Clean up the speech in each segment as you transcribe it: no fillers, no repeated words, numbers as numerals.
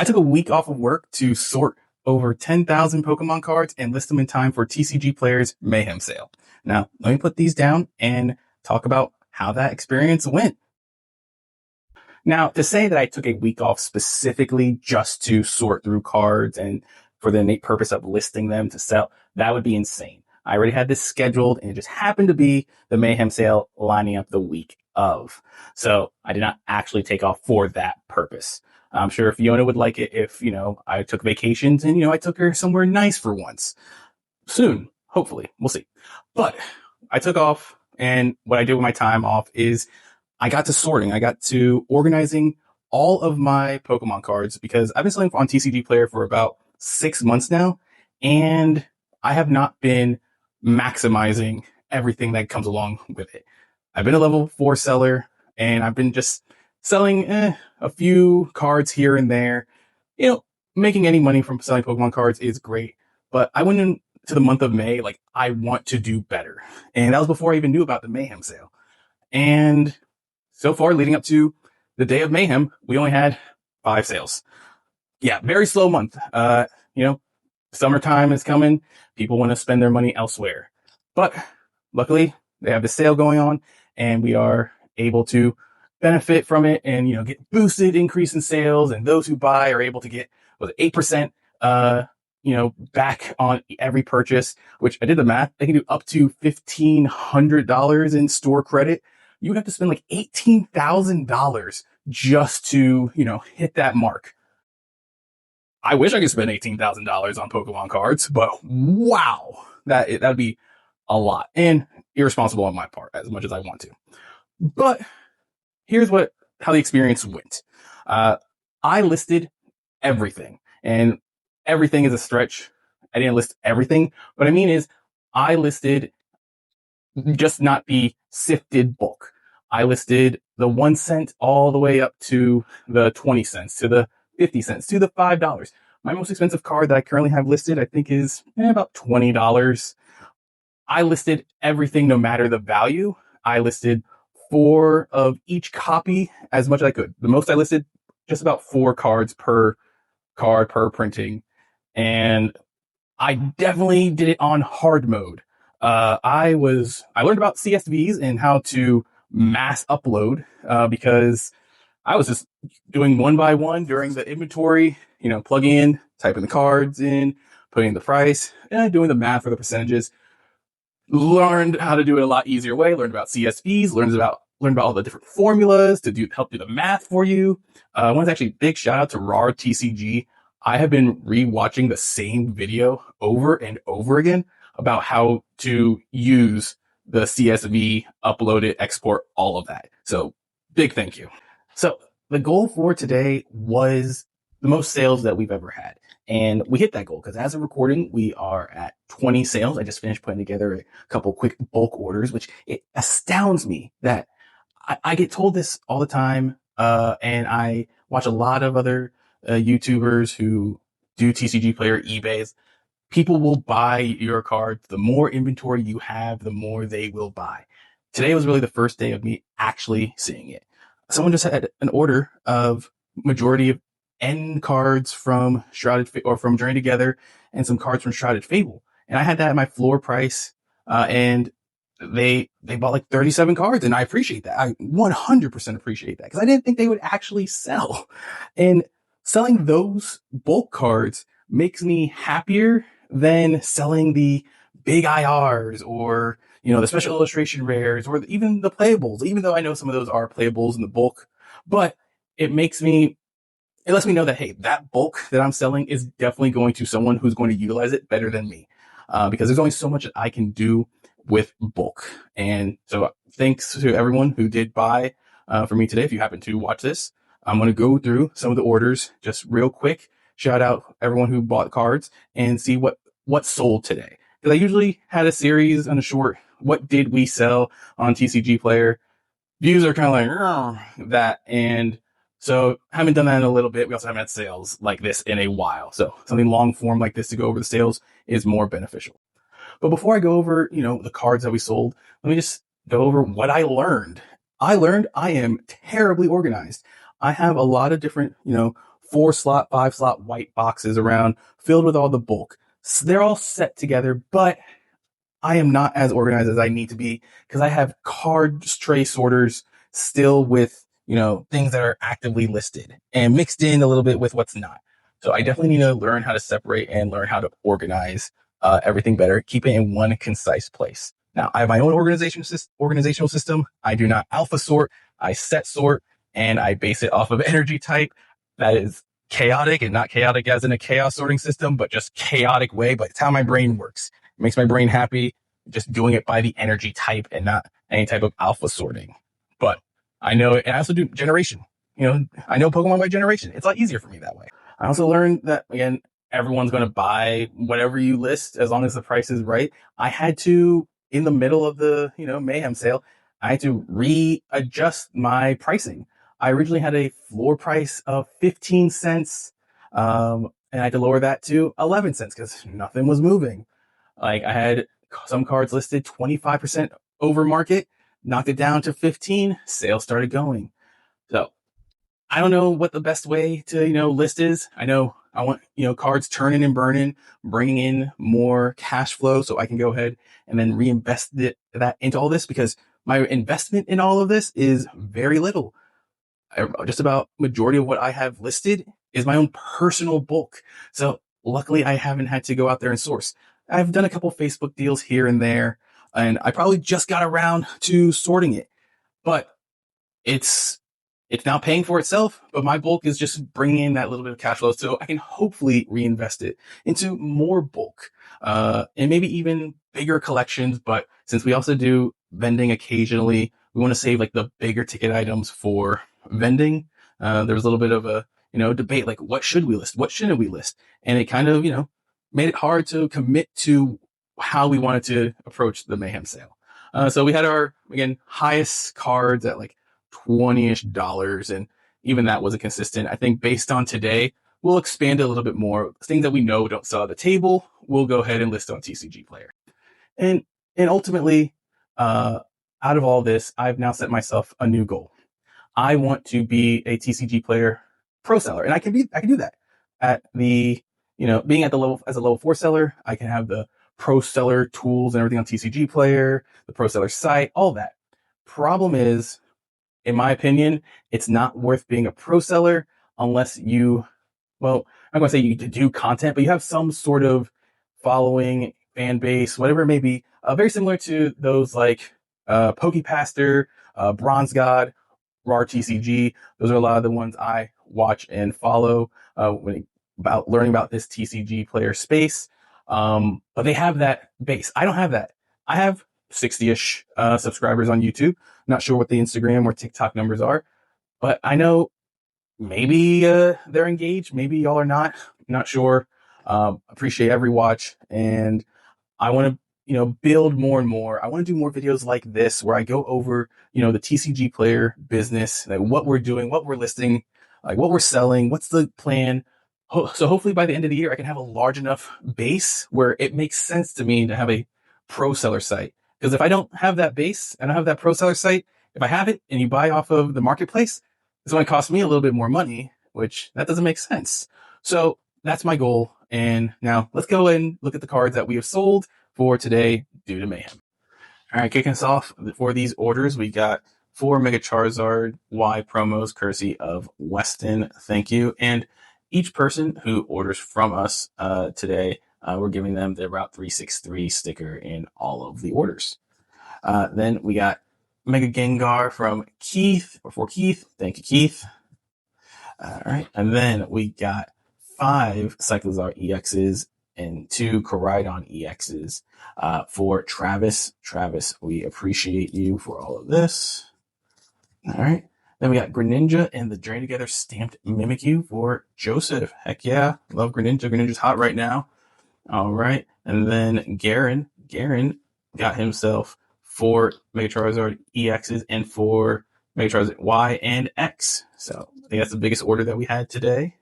I took a week off of work to sort over 10,000 Pokemon cards and list them in time for TCG Player's Mayhem sale. Now, let me put these down and talk about how that experience went. Now, to say that I took a week off specifically just to sort through cards and for the innate purpose of listing them to sell, that would be insane. I already had this scheduled and it just happened to be the Mayhem sale lining up the week of. So I did not actually take off for that purpose. I'm sure Fiona would like it if, I took vacations and, I took her somewhere nice for once. Soon, hopefully. We'll see. But I took off, and what I did with my time off is I got to sorting. I got to organizing all of my Pokemon cards because I've been selling on TCG Player for about 6 months now, and I have not been maximizing everything that comes along with it. I've been a level 4 seller, and I've been just selling a few cards here and there. Making any money from selling Pokemon cards is great, but I went into the month of May like I want to do better, and that was before I even knew about the Mayhem sale. And so far, leading up to the day of Mayhem, we only had 5 sales. Yeah, very slow month. Summertime is coming. People want to spend their money elsewhere. But luckily, they have the sale going on, and we are able to benefit from it and, get boosted increase in sales. And those who buy are able to get, 8%, back on every purchase, which I did the math. They can do up to $1,500 in store credit. You would have to spend like $18,000 just to, hit that mark. I wish I could spend $18,000 on Pokemon cards, but wow, that'd be a lot and irresponsible on my part as much as I want to. But here's how the experience went. I listed everything, and everything is a stretch. I didn't list everything. What I mean is I listed just not the sifted bulk. I listed the 1 cent all the way up to the 20 cents, to the 50 cents, to the $5. My most expensive card that I currently have listed, I think, is about $20. I listed everything no matter the value. I listed 4 of each copy as much as I could. The most I listed, just about 4 cards per card per printing. And I definitely did it on hard mode. I learned about CSVs and how to mass upload, because I was just doing one by one during the inventory, plugging in, typing the cards in, putting the price, and doing the math for the percentages. Learned how to do it a lot easier way, learned about CSVs, learned about all the different formulas to help do the math for you. I want to actually big shout out to RAR TCG. I have been rewatching the same video over and over again about how to use the CSV, upload it, export, all of that. So big thank you. So the goal for today was the most sales that we've ever had. And we hit that goal because as of recording, we are at 20 sales. I just finished putting together a couple quick bulk orders, which it astounds me that I get told this all the time. And I watch a lot of other YouTubers who do TCG Player eBays. People will buy your cards. The more inventory you have, the more they will buy. Today was really the first day of me actually seeing it. Someone just had an order of majority of end cards from from Journey Together and some cards from Shrouded Fable. And I had that at my floor price. And they bought like 37 cards, and I appreciate that. I 100% appreciate that because I didn't think they would actually sell. And selling those bulk cards makes me happier than selling the big IRs or, the special illustration rares or even the playables, even though I know some of those are playables in the bulk. But it lets me know that, hey, that bulk that I'm selling is definitely going to someone who's going to utilize it better than me. Because there's only so much that I can do with bulk. And so thanks to everyone who did buy for me today. If you happen to watch this, I'm going to go through some of the orders just real quick. Shout out everyone who bought cards and see what sold today. Because I usually had a series and a short, what did we sell on TCG Player? Views are kind of like that. And so haven't done that in a little bit. We also haven't had sales like this in a while. So something long form like this to go over the sales is more beneficial. But before I go over, the cards that we sold, let me just go over what I learned. I learned I am terribly organized. I have a lot of different, 4-slot, 5-slot white boxes around filled with all the bulk. So they're all set together, but I am not as organized as I need to be because I have card tray sorters still with, things that are actively listed and mixed in a little bit with what's not. So I definitely need to learn how to separate and learn how to organize everything better, keep it in one concise place. Now, I have my own organizational system. I do not alpha sort, I set sort, and I base it off of energy type. That is chaotic, and not chaotic as in a chaos sorting system, but just chaotic way. But it's how my brain works. It makes my brain happy just doing it by the energy type and not any type of alpha sorting. But I know, and I also do generation. I know Pokemon by generation. It's a lot easier for me that way. I also learned that, again, everyone's going to buy whatever you list as long as the price is right. I had to, in the middle of the, Mayhem sale, I had to readjust my pricing. I originally had a floor price of 15 cents, and I had to lower that to 11 cents because nothing was moving. Like, I had some cards listed 25% over market, knocked it down to 15, sales started going. So I don't know what the best way to, list is. I know I want, cards turning and burning, bringing in more cash flow so I can go ahead and then reinvest that into all this, because my investment in all of this is very little. Just about majority of what I have listed is my own personal bulk. So luckily I haven't had to go out there and source. I've done a couple Facebook deals here and there, and I probably just got around to sorting it, but it's now paying for itself. But my bulk is just bringing in that little bit of cash flow, so I can hopefully reinvest it into more bulk, and maybe even bigger collections. But since we also do vending occasionally, we want to save like the bigger ticket items for vending. There was a little bit of a debate, like what should we list, what shouldn't we list, and it kind of made it hard to commit to how we wanted to approach the Mayhem sale. So we had our, again, highest cards at like $20-ish, and even that wasn't consistent. I think based on today, we'll expand it a little bit more. Things that we know don't sell at the table, we'll go ahead and list on TCG Player. And ultimately, out of all this, I've now set myself a new goal. I want to be a TCG Player pro seller, and I can do that at the, being at the level as a level 4 seller. I can have the pro seller tools and everything on TCG Player, the pro seller site, all that. Problem is, in my opinion, it's not worth being a pro seller unless you, well, I'm going to say you do content, but you have some sort of following, fan base, whatever it may be, very similar to those like PokePaster, Bronze God, RAR TCG. Those are a lot of the ones I watch and follow about learning about this TCG player space. But they have that base. I don't have that. I have 60-ish subscribers on YouTube. Not sure what the Instagram or TikTok numbers are, but I know maybe they're engaged. Maybe y'all are not. Not sure. Appreciate every watch, and I want to build more and more. I want to do more videos like this where I go over the TCG player business, like what we're doing, what we're listing, like what we're selling, what's the plan. So hopefully by the end of the year, I can have a large enough base where it makes sense to me to have a pro seller site. Because if I don't have that base, I don't have that pro seller site, if I have it and you buy off of the marketplace, it's going to cost me a little bit more money, which that doesn't make sense. So that's my goal. And now let's go and look at the cards that we have sold for today due to Mayhem. All right, kicking us off for these orders, we got 4 Mega Charizard Y promos courtesy of Weston. Thank you. And each person who orders from us today, we're giving them the Route 363 sticker in all of the orders. Then we got Mega Gengar from Keith, or for Keith. Thank you, Keith. All right. And then we got 5 Cyclizar EXs and 2 Koraidon EXs for Travis. Travis, we appreciate you for all of this. All right. Then we got Greninja and the Drain Together stamped Mimikyu for Joseph. Heck yeah. Love Greninja. Greninja's hot right now. All right. And then Garen got himself 4 Mega Charizard EXs and 4 Mega Charizard Y and X. So I think that's the biggest order that we had today.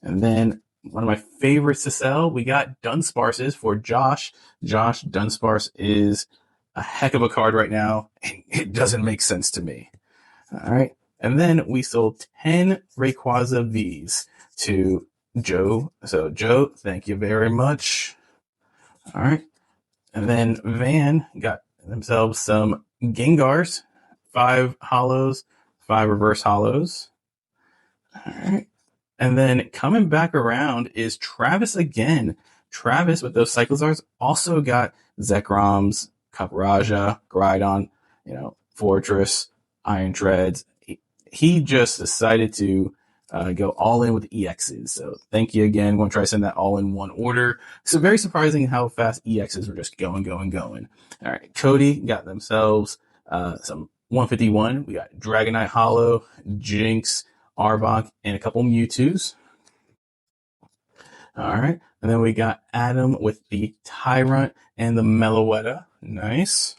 And then one of my favorites to sell, we got Dunsparce's for Josh. Josh, Dunsparce is a heck of a card right now. It doesn't make sense to me. All right. And then we sold 10 Rayquaza Vs to Joe. So Joe, thank you very much. All right. And then Van got themselves some Gengars, 5 hollows, 5 reverse hollows. All right. And then coming back around is Travis again. Travis with those Cyclozars also got Zekroms, Capraja, Groudon, Fortress, Iron Treads. He just decided to go all in with EXs. So thank you again. I'm going to try to send that all in one order. So very surprising how fast EXs were just going. All right. Cody got themselves some 151. We got Dragonite Hollow, Jinx, Arbok, and a couple Mewtwo's. All right. And then we got Adam with the Tyrant and the Meloetta. Nice.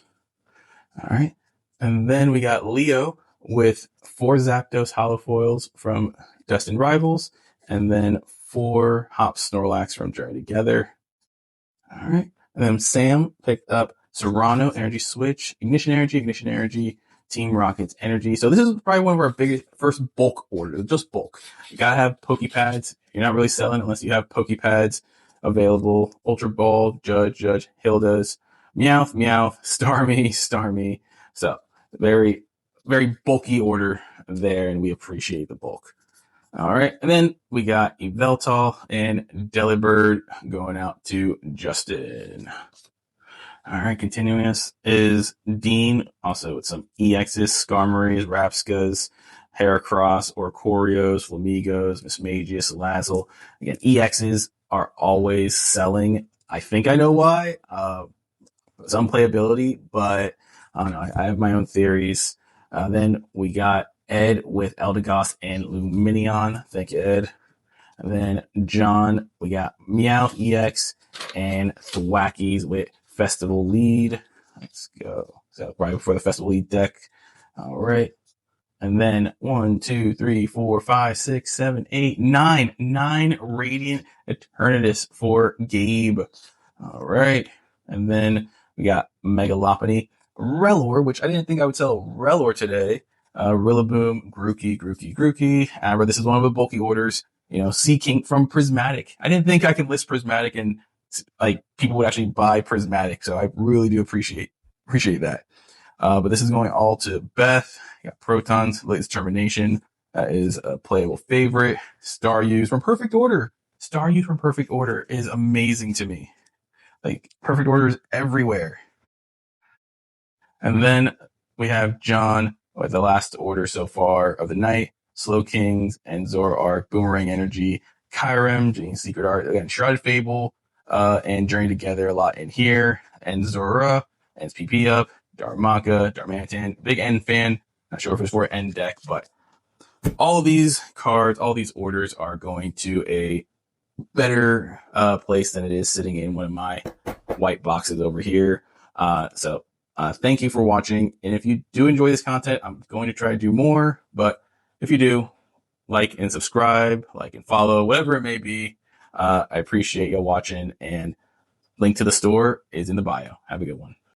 All right. And then we got Leo with 4 Zapdos holofoils from Destined Rivals, and then 4 Hop Snorlax from Journey Together. All right. And then Sam picked up Serrano Energy Switch, Ignition Energy, Team Rocket's Energy. So this is probably one of our biggest first bulk orders, just bulk. You gotta have Pokepads. You're not really selling unless you have Pokepads available. Ultra Ball, Judge, Hilda's, Meowth, Starmie. So very, very bulky order there, and we appreciate the bulk. All right. And then we got Yveltal and Delibird going out to Justin. All right. Continuing us is Dean, also with some EXs, Skarmories, Rapskas, Heracross, Orcorios, Flamigos, Mismagius, Lazzle. Again, EXs are always selling. I think I know why. Some playability, but I don't know. I have my own theories. Then we got Ed with Eldegoss and Luminion. Thank you, Ed. And then John, we got Meowth EX and Thwackies with Festival Lead. Let's go. So right before the Festival Lead deck. All right. And then 1, 2, 3, 4, 5, 6, 7, 8, 9. 9 Radiant Eternatus for Gabe. All right. And then we got Megalopony. Rellor, which I didn't think I would sell Rellor today. Rillaboom, Grookey. Amber, this is one of the bulky orders. Seeking from Prismatic. I didn't think I could list Prismatic and people would actually buy Prismatic. So I really do appreciate that. But this is going all to Beth. You got Protons, Latest Termination. That is a playable favorite. Staryu from Perfect Order. Staryu from Perfect Order is amazing to me. Perfect Order is everywhere. And then we have John with the last order so far of the night. Slow Kings and Zoroark, Boomerang Energy, Kyurem, Genie Secret Art, again, Shrouded Fable, and Journey Together a lot in here. And Zora, ends PP up, Darmaka, Darmanitan, big N fan. Not sure if it's for N deck, but all of these cards, all these orders are going to a better place than it is sitting in one of my white boxes over here. So thank you for watching. And if you do enjoy this content, I'm going to try to do more. But if you do, like and subscribe, like and follow, whatever it may be. I appreciate you watching. And link to the store is in the bio. Have a good one.